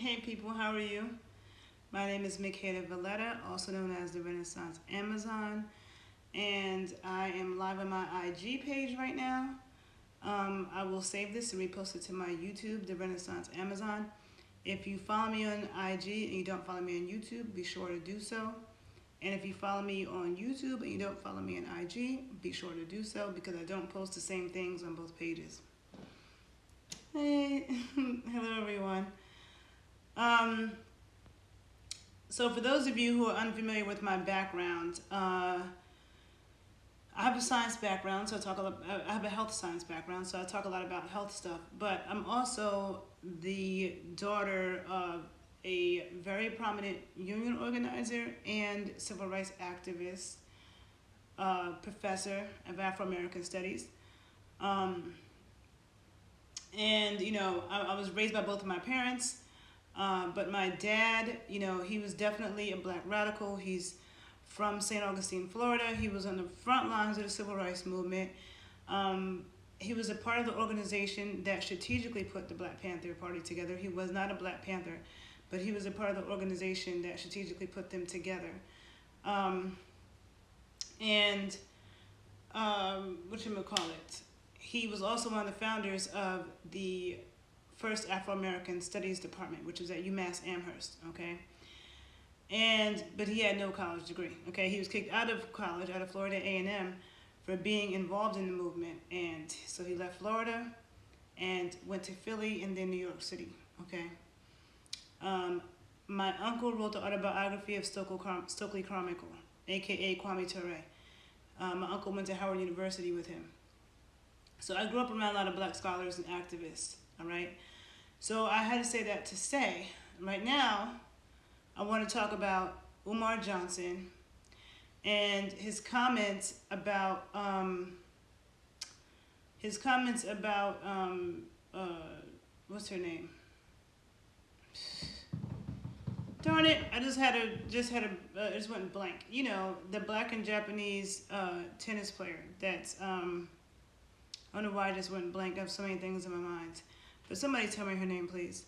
Hey people, how are you? My name is Michaela Valletta, also known as the Renaissance Amazon, and I am live on my IG page right now. I will save this and repost it to my YouTube, the Renaissance Amazon. If you follow me on IG and you don't follow me on YouTube, be sure to do so. And if you follow me on YouTube and you don't follow me on IG, be sure to do so because I don't post the same things on both pages. Hey, hello everyone. So for those of you who are unfamiliar with my background, I have a science background, so I have a health science background, so I talk a lot about health stuff. But I'm also the daughter of a very prominent union organizer and civil rights activist, professor of Afro-American Studies. I was raised by both of my parents. But my dad, he was definitely a black radical. He's from St. Augustine, Florida. He was on the front lines of the civil rights movement. He was a part of the organization that strategically put the Black Panther Party together. He was not a Black Panther, but he was a part of the organization that strategically put them together. He was also one of the founders of the first Afro-American Studies Department, which was at UMass Amherst, okay? But he had no college degree, okay? He was kicked out of college, out of Florida A&M, for being involved in the movement. And so he left Florida and went to Philly and then New York City, okay? My uncle wrote the autobiography of Stokely Carmichael, AKA Kwame Ture. My uncle went to Howard University with him. So I grew up around a lot of black scholars and activists, all right? So I had to say that to say, right now, I want to talk about Umar Johnson and his comments about, what's her name? Darn it! I just went blank. You know, the black and Japanese tennis player. That's I don't know why I just went blank. I have so many things in my mind. But somebody tell me her name, please.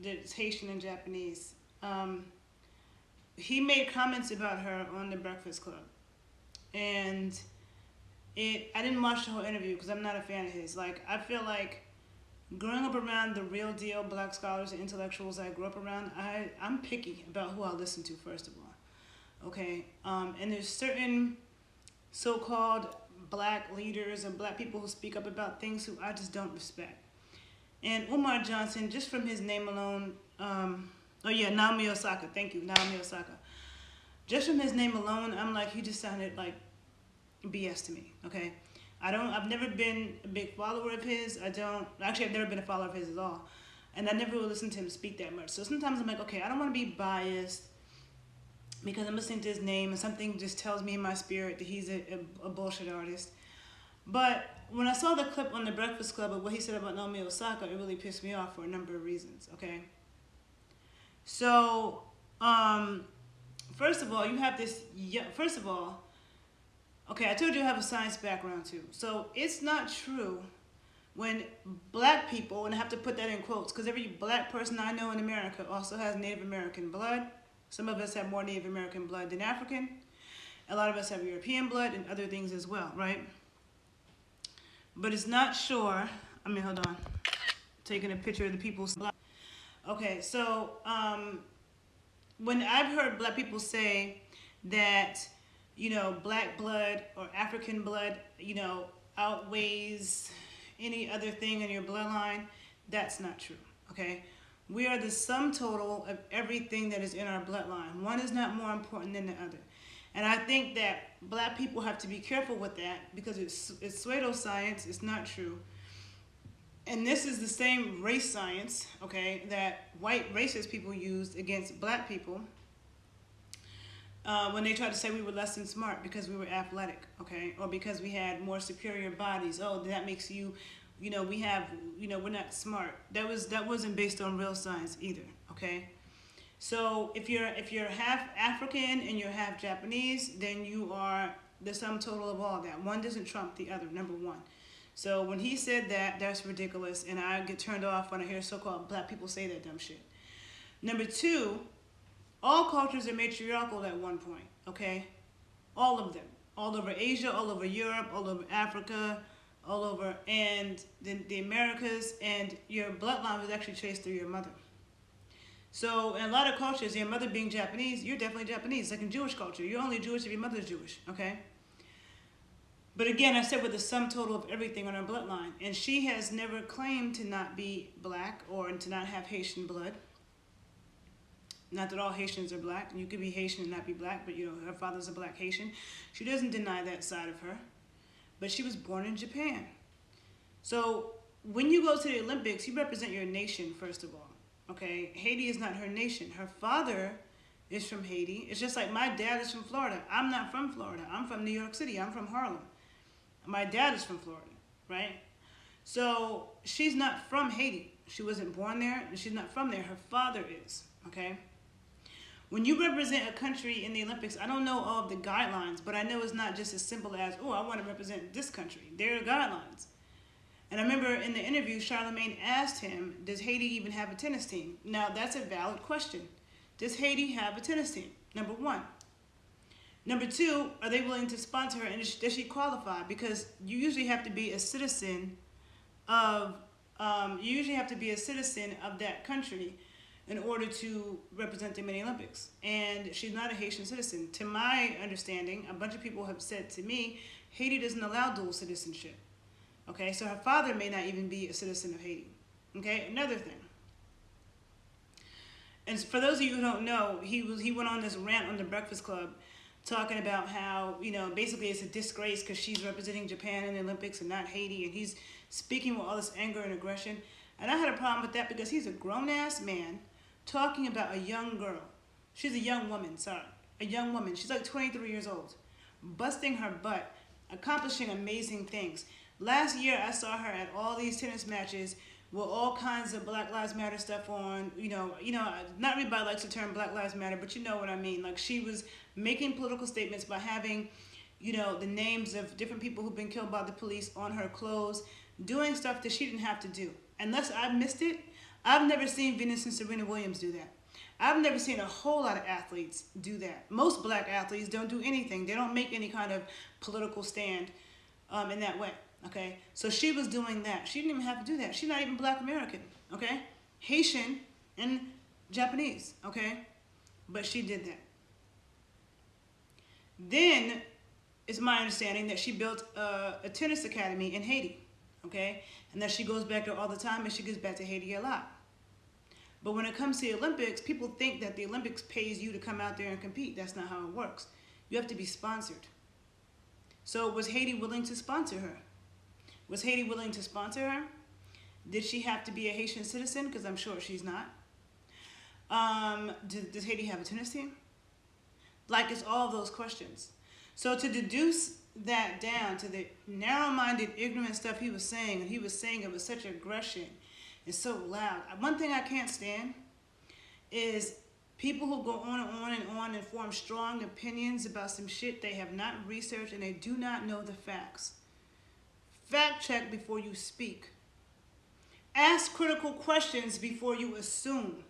It's Haitian and Japanese. He made comments about her on the Breakfast Club. And I didn't watch the whole interview because I'm not a fan of his. Like, I feel like growing up around the real deal black scholars and intellectuals I grew up around, I'm picky about who I listen to, first of all. Okay? And there's certain so-called black leaders and black people who speak up about things who I just don't respect. And Umar Johnson, just from his name alone, Naomi Osaka, thank you, Naomi Osaka. Just from his name alone, I'm like, he just sounded like BS to me, okay? I've never been a big follower of his. I've never been a follower of his at all. And I never really listened to him speak that much. So sometimes I'm like, okay, I don't want to be biased because I'm listening to his name and something just tells me in my spirit that he's a bullshit artist. But when I saw the clip on the Breakfast Club of what he said about Naomi Osaka, it really pissed me off for a number of reasons, okay? So, first of all, okay, I told you I have a science background too. So it's not true when black people, and I have to put that in quotes, because every black person I know in America also has Native American blood. Some of us have more Native American blood than African. A lot of us have European blood and other things as well, right? But it's not sure. Hold on. Taking a picture of the people's blood. Okay, so when I've heard black people say that, black blood or African blood, outweighs any other thing in your bloodline, that's not true, okay? We are the sum total of everything that is in our bloodline. One is not more important than the other. And I think that black people have to be careful with that because it's pseudoscience, it's not true. And this is the same race science, okay, that white racist people used against black people when they tried to say we were less than smart because we were athletic, okay, or because we had more superior bodies. Oh, that makes you, we're not smart. That wasn't based on real science either, okay. So if you're half African and you're half Japanese, then you are the sum total of all that. One doesn't trump the other, number one. So when he said that, that's ridiculous, and I get turned off when I hear so-called black people say that dumb shit. Number two, all cultures are matriarchal at one point, okay? All of them. All over Asia, all over Europe, all over Africa, all over, and the Americas, and your bloodline was actually traced through your mother. So in a lot of cultures, your mother being Japanese, you're definitely Japanese. Like in Jewish culture, you're only Jewish if your mother's Jewish, okay? But again, I said with the sum total of everything on her bloodline. And she has never claimed to not be black or to not have Haitian blood. Not that all Haitians are black. You could be Haitian and not be black, but her father's a black Haitian. She doesn't deny that side of her. But she was born in Japan. So when you go to the Olympics, you represent your nation, first of all. Okay? Haiti is not her nation. Her father is from Haiti. It's just like my dad is from Florida. I'm not from Florida. I'm from New York City. I'm from Harlem. My dad is from Florida, right? So she's not from Haiti. She wasn't born there, and she's not from there. Her father is, okay? When you represent a country in the Olympics, I don't know all of the guidelines, but I know it's not just as simple as, oh, I want to represent this country. There are guidelines. And I remember in the interview, Charlemagne asked him, does Haiti even have a tennis team? Now, that's a valid question. Does Haiti have a tennis team? Number one. Number two, are they willing to sponsor her, and does she qualify? Because you usually have to be a citizen of that country in order to represent them in the Olympics. And she's not a Haitian citizen. To my understanding, a bunch of people have said to me, Haiti doesn't allow dual citizenship. Okay, so her father may not even be a citizen of Haiti. Okay, another thing. And for those of you who don't know, he went on this rant on the Breakfast Club talking about how, basically it's a disgrace because she's representing Japan in the Olympics and not Haiti, and he's speaking with all this anger and aggression. And I had a problem with that because he's a grown-ass man talking about a young girl. She's a young woman, a young woman. She's like 23 years old, busting her butt, accomplishing amazing things. Last year, I saw her at all these tennis matches with all kinds of Black Lives Matter stuff on. Not everybody likes the term Black Lives Matter, but you know what I mean. Like, she was making political statements by having, the names of different people who've been killed by the police on her clothes, doing stuff that she didn't have to do. Unless I missed it, I've never seen Venus and Serena Williams do that. I've never seen a whole lot of athletes do that. Most black athletes don't do anything. They don't make any kind of political stand in that way. Okay, so she was doing that. She didn't even have to do that. She's not even Black American, okay? Haitian and Japanese, okay? But she did that. Then it's my understanding that she built a tennis academy in Haiti, okay? And that she goes back there all the time, and she goes back to Haiti a lot. But when it comes to the Olympics, people think that the Olympics pays you to come out there and compete. That's not how it works. You have to be sponsored. So was Haiti willing to sponsor her? Was Haiti willing to sponsor her? Did she have to be a Haitian citizen? Because I'm sure she's not. Does Haiti have a tennis team? Like, it's all of those questions. So to deduce that down to the narrow-minded, ignorant stuff he was saying, and he was saying it with such aggression and so loud. One thing I can't stand is people who go on and form strong opinions about some shit they have not researched and they do not know the facts. Fact check before you speak. Ask critical questions before you assume.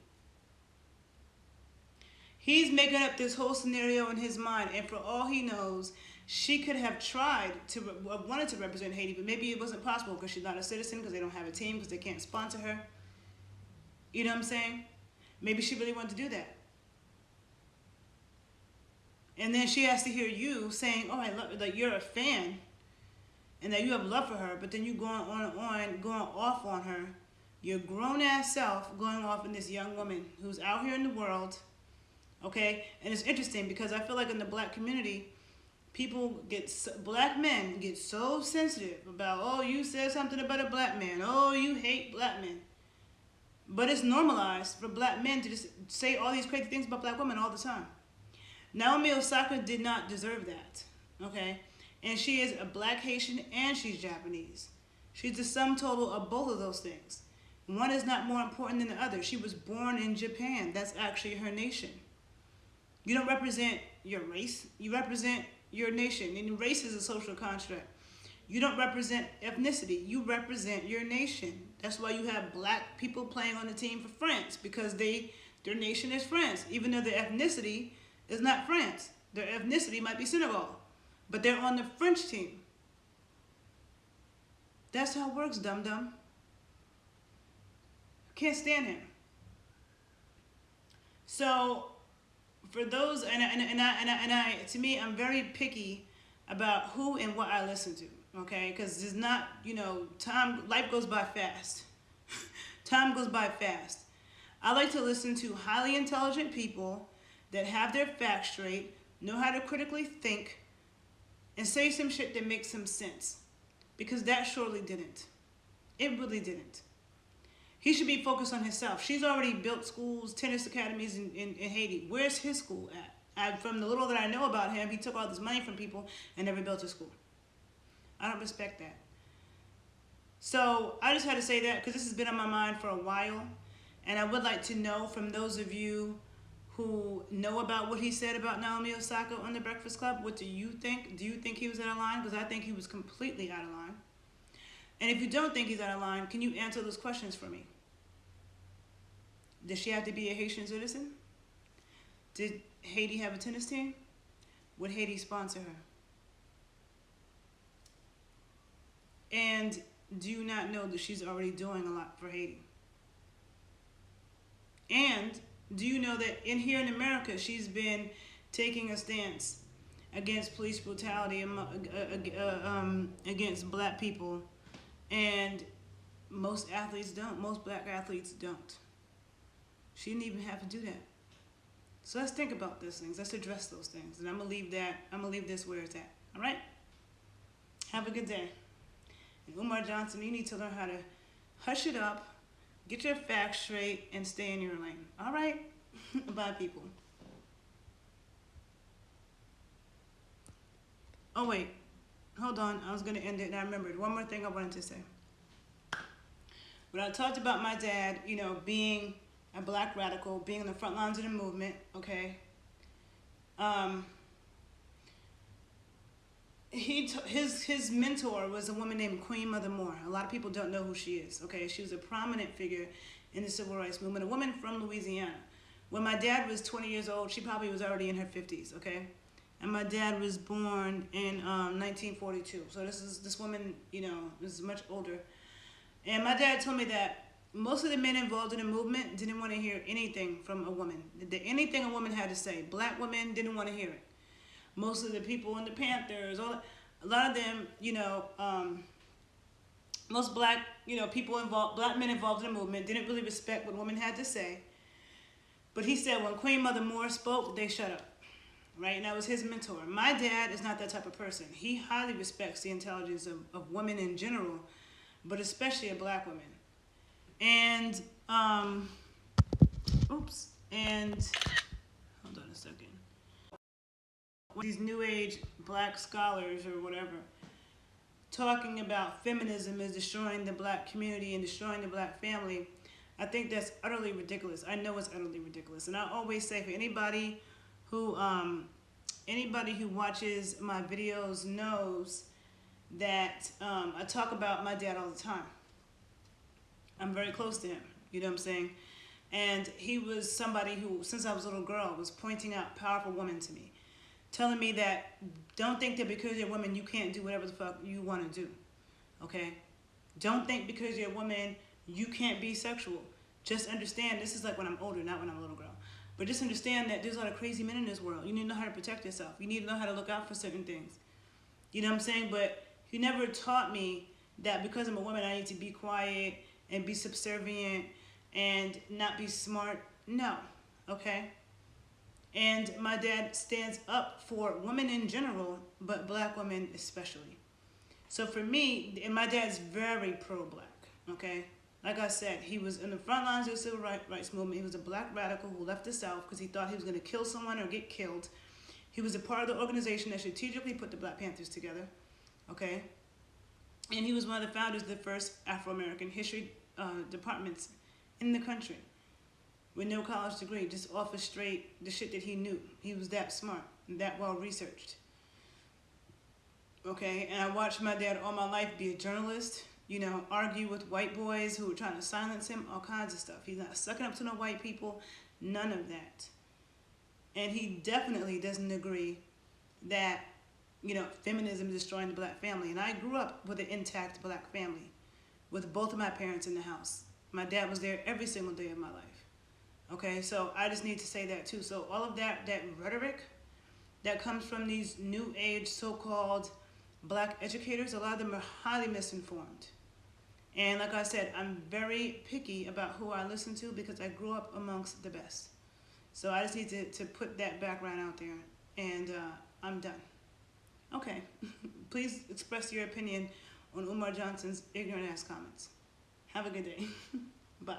He's making up this whole scenario in his mind, and for all he knows, she could have wanted to represent Haiti, but maybe it wasn't possible because she's not a citizen, because they don't have a team, because they can't sponsor her. You know what I'm saying? Maybe she really wanted to do that. And then she has to hear you saying, oh, I love, like, you're a fan, and that you have love for her, but then you going off on her, your grown-ass self going off on this young woman who's out here in the world, okay? And it's interesting because I feel like in the black community, black men get so sensitive about, oh, you said something about a black man, oh, you hate black men. But it's normalized for black men to just say all these crazy things about black women all the time. Naomi Osaka did not deserve that, okay? And she is a black Haitian and she's Japanese. She's the sum total of both of those things. One is not more important than the other. She was born in Japan. That's actually her nation. You don't represent your race. You represent your nation. And race is a social construct. You don't represent ethnicity. You represent your nation. That's why you have black people playing on the team for France, because their nation is France, even though their ethnicity is not France. Their ethnicity might be Senegal, but they're on the French team. That's how it works, dum-dum. Can't stand him. So, for those, to me, I'm very picky about who and what I listen to. Okay, because it's not, life goes by fast. Time goes by fast. I like to listen to highly intelligent people that have their facts straight, know how to critically think, and say some shit that makes some sense. Because that surely didn't. It really didn't. He should be focused on himself. She's already built schools, tennis academies in Haiti. Where's his school at? From the little that I know about him, he took all this money from people and never built a school. I don't respect that. So I just had to say that because this has been on my mind for a while. And I would like to know from those of you who know about what he said about Naomi Osaka on The Breakfast Club, what do you think? Do you think he was out of line? Because I think he was completely out of line. And if you don't think he's out of line, can you answer those questions for me? Does she have to be a Haitian citizen? Did Haiti have a tennis team? Would Haiti sponsor her? And do you not know that she's already doing a lot for Haiti? And do you know that here in America, she's been taking a stance against police brutality against black people, and most athletes don't. Most black athletes don't. She didn't even have to do that. So let's think about those things. Let's address those things, and I'm gonna leave this where it's at. All right. Have a good day. And Umar Johnson, you need to learn how to hush it up, get your facts straight, and stay in your lane. All right? Bye, people. Oh, wait. Hold on. I was going to end it, and I remembered. One more thing I wanted to say. When I talked about my dad, being a black radical, being on the front lines of the movement, okay? His mentor was a woman named Queen Mother Moore. A lot of people don't know who she is. Okay, she was a prominent figure in the civil rights movement, a woman from Louisiana. When my dad was 20 years old, she probably was already in her 50s. Okay, and my dad was born in 1942. So this woman, is much older. And my dad told me that most of the men involved in the movement didn't want to hear anything from a woman. Anything a woman had to say, black women didn't want to hear it. Most of the people in the Panthers, a lot of them, most black, people involved, black men involved in the movement didn't really respect what women had to say. But he said when Queen Mother Moore spoke, they shut up, right? And that was his mentor. My dad is not that type of person. He highly respects the intelligence of women in general, but especially of black women. And, hold on a second. These new age black scholars or whatever talking about feminism is destroying the black community and destroying the black family, I think that's utterly ridiculous. I know it's utterly ridiculous. And I always say for anybody who watches my videos knows that I talk about my dad all the time. I'm very close to him, you know what I'm saying? And he was somebody who, since I was a little girl, was pointing out powerful women to me. Telling me that don't think that because you're a woman you can't do whatever the fuck you want to do, okay? Don't think because you're a woman you can't be sexual. Just understand, this is like when I'm older, not when I'm a little girl. But just understand that there's a lot of crazy men in this world. You need to know how to protect yourself. You need to know how to look out for certain things. You know what I'm saying? But he never taught me that because I'm a woman I need to be quiet and be subservient and not be smart. No, okay? And my dad stands up for women in general, but black women especially. So for me, and my dad's very pro-black, okay? Like I said, he was in the front lines of the civil rights movement. He was a black radical who left the South because he thought he was going to kill someone or get killed. He was a part of the organization that strategically put the Black Panthers together, okay? And he was one of the founders of the first Afro-American history departments in the country with no college degree, just off of straight the shit that he knew. He was that smart and that well researched. Okay, and I watched my dad all my life be a journalist, argue with white boys who were trying to silence him, all kinds of stuff. He's not sucking up to no white people, none of that. And he definitely doesn't agree that, feminism is destroying the black family. And I grew up with an intact black family, with both of my parents in the house. My dad was there every single day of my life. Okay, so I just need to say that too. So all of that rhetoric that comes from these new age so-called black educators, a lot of them are highly misinformed. And like I said, I'm very picky about who I listen to because I grew up amongst the best. So I just need to put that background out there. And I'm done. Okay. Please express your opinion on Umar Johnson's ignorant ass comments. Have a good day. Bye.